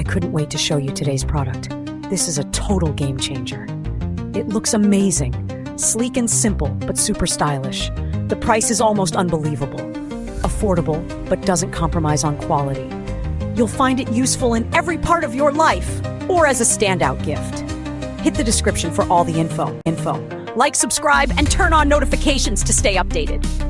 I couldn't wait to show you today's product. This is a total game changer. It looks amazing, sleek and simple, but super stylish. The price is almost unbelievable. Affordable, but doesn't compromise on quality. You'll find it useful in every part of your life, or as a standout gift. Hit the description for all the info. Like, subscribe, and turn on notifications to stay updated.